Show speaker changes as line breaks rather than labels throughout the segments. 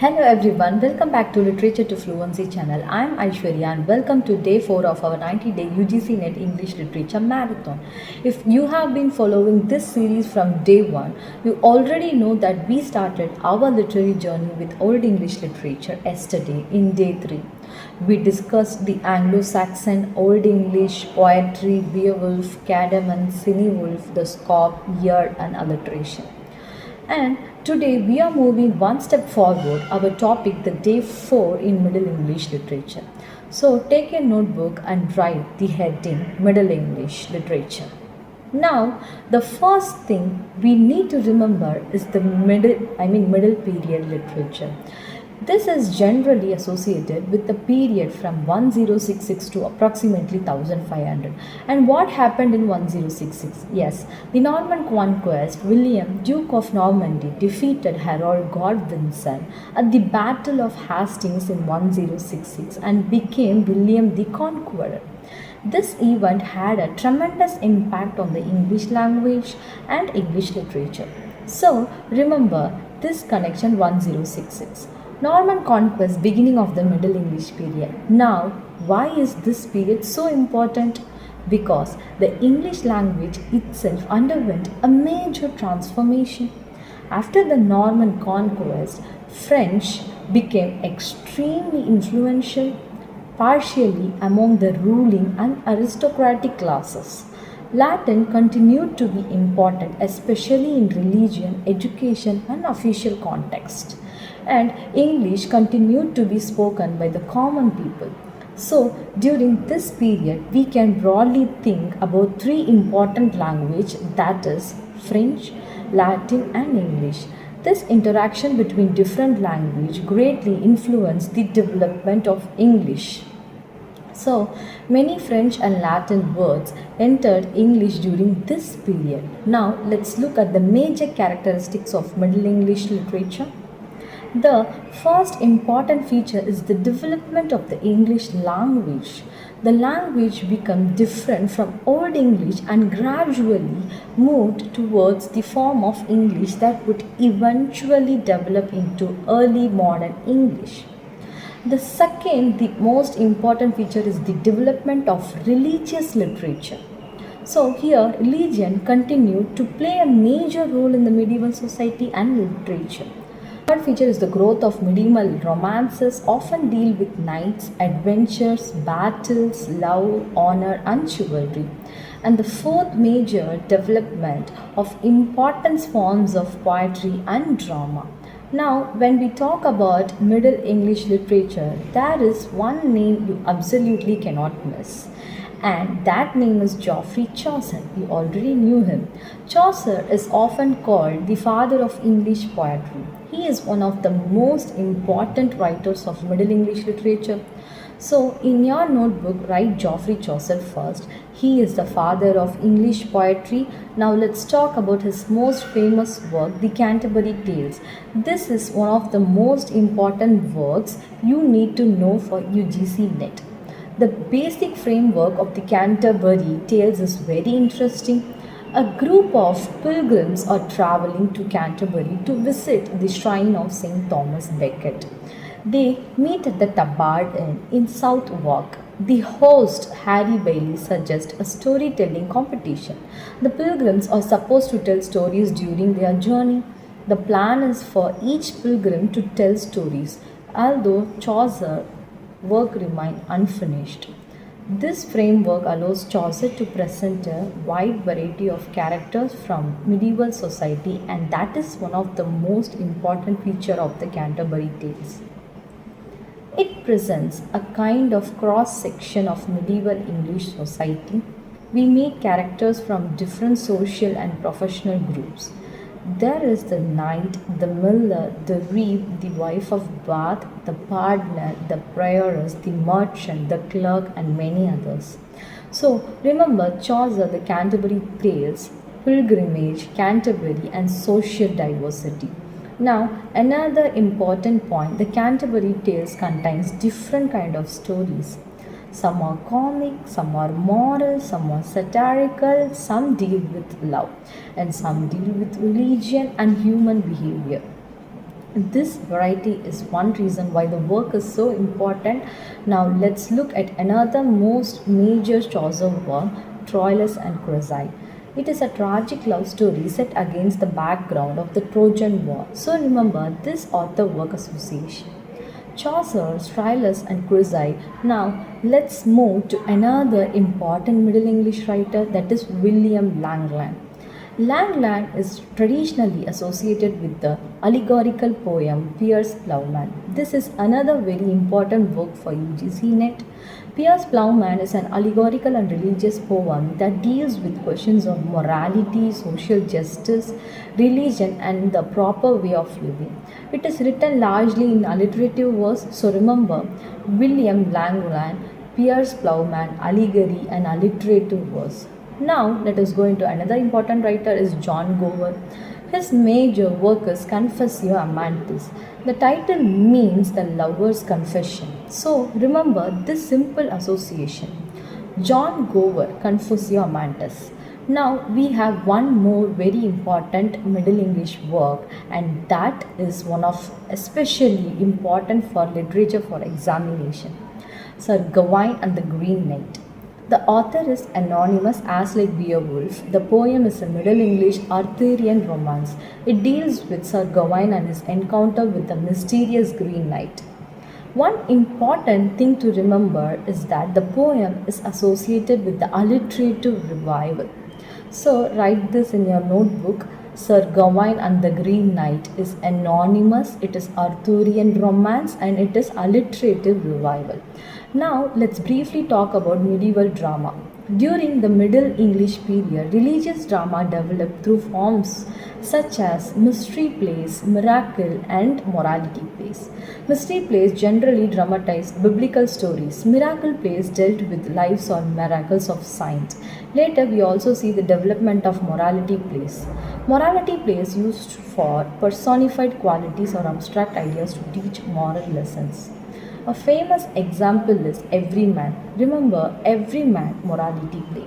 Hello everyone, welcome back to Literature to Fluency channel. I am Aishwarya and welcome to day 4 of our 90-day UGC Net English Literature Marathon. If you have been following this series from day 1, you already know that we started our literary journey with Old English literature yesterday in day 3. We discussed the Anglo-Saxon, Old English, poetry, Beowulf, Cadman, Cinewolf, the Scop, Year and alliteration. And today we are moving one step forward, our topic the day 4 in Middle English literature. So take your notebook and write the heading Middle English literature. Now, the first thing we need to remember is the middle period literature. This is generally associated with the period from 1066 to approximately 1500. And what happened in 1066? Yes, the Norman conquest, William, Duke of Normandy, defeated Harold Godwinson at the Battle of Hastings in 1066 and became William the Conqueror. This event had a tremendous impact on the English language and English literature. So, remember this connection 1066. Norman conquest, beginning of the Middle English period. Now, why is this period so important? Because the English language itself underwent a major transformation. After the Norman conquest, French became extremely influential, partially among the ruling and aristocratic classes. Latin continued to be important, especially in religion, education, and official context. And English continued to be spoken by the common people. So, during this period, we can broadly think about three important languages, that is, French, Latin, and English. This interaction between different languages greatly influenced the development of English. So, many French and Latin words entered English during this period. Now, let's look at the major characteristics of Middle English literature. The first important feature is the development of the English language. The language became different from Old English and gradually moved towards the form of English that would eventually develop into early modern English. The second, the most important feature is the development of religious literature. So here, religion continued to play a major role in the medieval society and literature. Third feature is the growth of medieval romances often deal with knights, adventures, battles, love, honor and chivalry. And the fourth major development of important forms of poetry and drama. Now, when we talk about Middle English literature, there is one name you absolutely cannot miss. And that name is Geoffrey Chaucer. You already knew him. Chaucer is often called the father of English poetry. He is one of the most important writers of Middle English literature. So, in your notebook, write Geoffrey Chaucer first. He is the father of English poetry. Now, let's talk about his most famous work, The Canterbury Tales. This is one of the most important works you need to know for UGC Net. The basic framework of the Canterbury Tales is very interesting. A group of pilgrims are traveling to Canterbury to visit the shrine of St. Thomas Becket. They meet at the Tabard Inn in Southwark. The host, Harry Bailey, suggests a storytelling competition. The pilgrims are supposed to tell stories during their journey. The plan is for each pilgrim to tell stories, although Chaucer's work remains unfinished. This framework allows Chaucer to present a wide variety of characters from medieval society, and that is one of the most important features of the Canterbury Tales. It presents a kind of cross section of medieval English society. We meet characters from different social and professional groups. There is the knight, the miller, the reeve, the wife of Bath, the pardoner, the prioress, the merchant, the clerk, and many others. So remember Chaucer, the Canterbury Tales, pilgrimage, Canterbury, and social diversity. Now, another important point, the Canterbury Tales contains different kind of stories. Some are comic, some are moral, some are satirical, some deal with love, and some deal with religion and human behavior. This variety is one reason why the work is so important. Now let's look at another most major Chaucer work, Troilus and Cresside. It is a tragic love story set against the background of the Trojan War. So remember this author work association. Chaucer, Troilus and Cresside. Now let's move to another important Middle English writer, that is William Langland. Langland is traditionally associated with the allegorical poem Piers Plowman. This is another very important work for UGC Net. Piers Plowman is an allegorical and religious poem that deals with questions of morality, social justice, religion, and the proper way of living. It is written largely in alliterative verse, so remember William Langland, Piers Plowman, allegory, and alliterative verse. Now let us go into another important writer is John Gower. His major work is Confessio Amantis. The title means the lover's confession. So remember this simple association. John Gower, Confessio Amantis. Now we have one more very important Middle English work, and that is one of especially important for literature for examination. Sir Gawain and the Green Knight. The author is anonymous as like Beowulf. The poem is a Middle English Arthurian romance. It deals with Sir Gawain and his encounter with the mysterious Green Knight. One important thing to remember is that the poem is associated with the alliterative revival. So write this in your notebook. Sir Gawain and the Green Knight is anonymous, it is Arthurian romance, and it is alliterative revival. Now let's briefly talk about medieval drama. During the Middle English period, religious drama developed through forms such as mystery plays, miracle, and morality plays. Mystery plays generally dramatized biblical stories. Miracle plays dealt with lives or miracles of saints. Later, we also see the development of morality plays. Morality plays used for personified qualities or abstract ideas to teach moral lessons. A famous example is Everyman. Remember, Everyman morality play.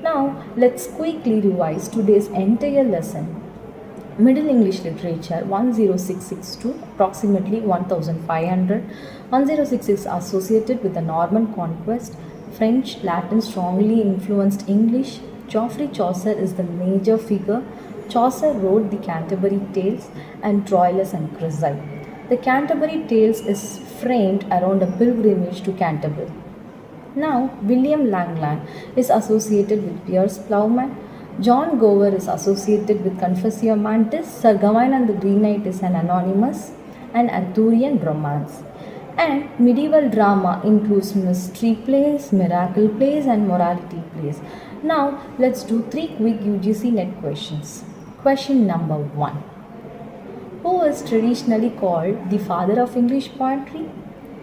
Now, let's quickly revise today's entire lesson. Middle English Literature 10662, approximately 1500. 1066 associated with the Norman Conquest. French, Latin strongly influenced English. Geoffrey Chaucer is the major figure. Chaucer wrote the Canterbury Tales and Troilus and Cresside. The Canterbury Tales is framed around a pilgrimage to Canterbury. Now, William Langland is associated with Piers Plowman. John Gower is associated with Confessio Amantis. Sir Gawain and the Green Knight is an anonymous and Arthurian romance. And medieval drama includes mystery plays, miracle plays, and morality plays. Now, let's do 3 quick UGC Net questions. Question number 1. Who is traditionally called the father of English poetry?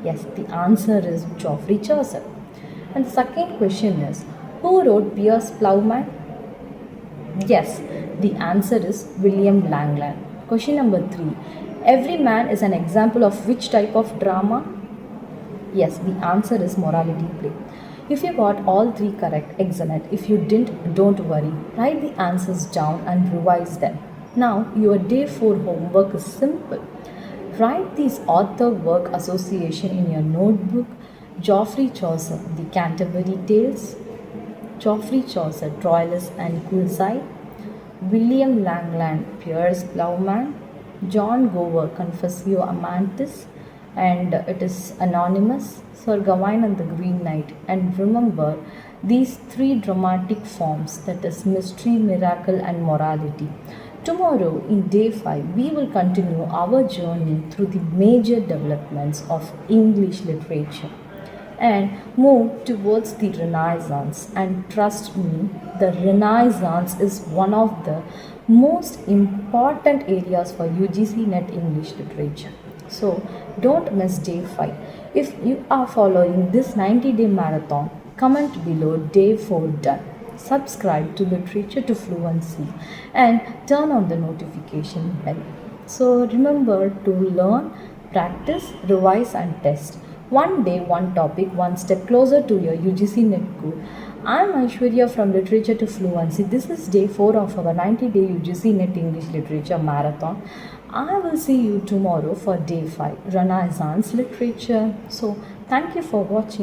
Yes, the answer is Geoffrey Chaucer. And the second question is, who wrote Piers Plowman? Yes, the answer is William Langland. Question number 3. Every Man is an example of which type of drama? Yes, the answer is morality play. If you got all 3 correct, excellent. If you didn't, don't worry. Write the answers down and revise them. Now, your day 4 homework is simple. Write these author work association in your notebook. Geoffrey Chaucer, The Canterbury Tales. Geoffrey Chaucer, Troilus and Cresside. William Langland, Piers Plowman. John Gower, Confessio Amantis. And it is anonymous, Sir Gawain and the Green Knight. And remember these 3 dramatic forms, that is mystery, miracle, and morality. Tomorrow in day 5, we will continue our journey through the major developments of English literature and move towards the Renaissance. And trust me, the Renaissance is one of the most important areas for UGC Net English literature. So don't miss day 5. If you are following this 90-day marathon, comment below day 4 done. Subscribe to Literature to Fluency and turn on the notification bell. So remember to learn, practice, revise and test. One day, one topic, one step closer to your UGC Net goal. I'm Aishwarya from Literature to Fluency. This is day 4 of our 90-day UGC Net English Literature Marathon. I will see you tomorrow for day 5, Renaissance Literature. So, thank you for watching.